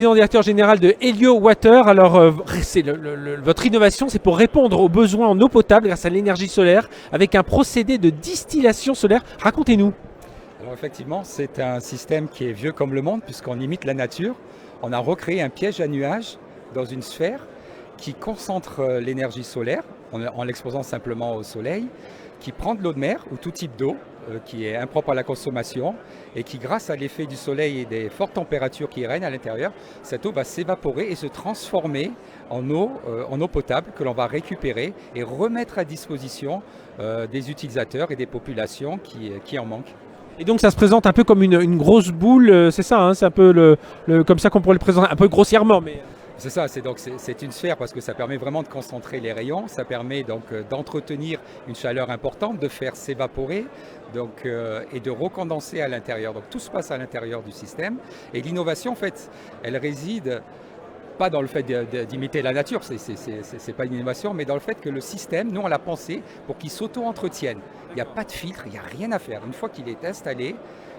Directeur général de Helio Water. Alors, votre innovation, c'est pour répondre aux besoins en eau potable grâce à l'énergie solaire avec un procédé de distillation solaire. Racontez-nous. Alors effectivement, c'est un système qui est vieux comme le monde puisqu'on imite la nature. On a recréé un piège à nuages dans une sphère qui concentre l'énergie solaire en l'exposant simplement au soleil, qui prend de l'eau de mer ou tout type d'eau qui est impropre à la consommation et qui, grâce à l'effet du soleil et des fortes températures qui règnent à l'intérieur, cette eau va s'évaporer et se transformer en eau potable que l'on va récupérer et remettre à disposition des utilisateurs et des populations qui en manquent. Et donc ça se présente un peu comme une grosse boule, c'est ça, hein, c'est un peu comme ça qu'on pourrait le présenter, un peu grossièrement. Mais... C'est ça, c'est une sphère parce que ça permet vraiment de concentrer les rayons, ça permet donc d'entretenir une chaleur importante, de faire s'évaporer et de recondenser à l'intérieur. Donc tout se passe à l'intérieur du système. Et l'innovation, en fait, elle réside pas dans le fait d'imiter la nature, c'est pas une innovation, mais dans le fait que le système, nous on l'a pensé pour qu'il s'auto-entretienne. Il n'y a pas de filtre, il n'y a rien à faire. Une fois qu'il est installé,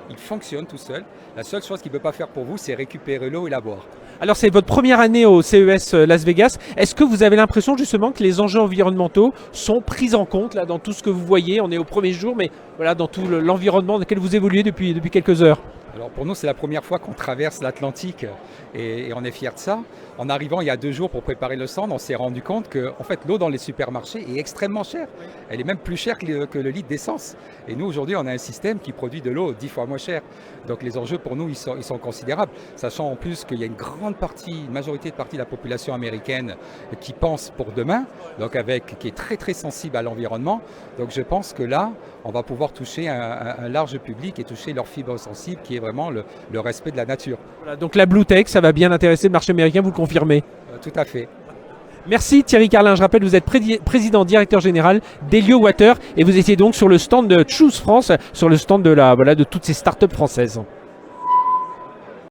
il fonctionne tout seul. La seule chose qu'il ne peut pas faire pour vous, c'est récupérer l'eau et la boire. Alors c'est votre première année au CES Las Vegas. Est-ce que vous avez l'impression justement que les enjeux environnementaux sont pris en compte là, dans tout ce que vous voyez? On est au premier jour, mais voilà, dans tout l'environnement dans lequel vous évoluez depuis quelques heures. Alors pour nous, c'est la première fois qu'on traverse l'Atlantique et on est fiers de ça. En arrivant il y a 2 jours pour préparer le stand, on s'est rendu compte que en fait, l'eau dans les supermarchés est extrêmement chère. Elle est même plus chère que le litre d'essence. Et nous, aujourd'hui, on a un système qui produit de l'eau 10 fois moins chère. Donc les enjeux pour nous, ils sont considérables. Sachant en plus qu'il y a une majorité de la population américaine qui pense pour demain, donc qui est très très sensible à l'environnement. Donc je pense que là, on va pouvoir toucher un large public et toucher leur fibre sensible qui est vraiment le respect de la nature. Voilà, donc la Blue Tech, ça va bien intéresser le marché américain, vous le confirmez? Tout à fait. Merci Thierry Carlin, je rappelle vous êtes président directeur général d'Helio Water et vous étiez donc sur le stand de Choose France, sur le stand de toutes ces startups françaises.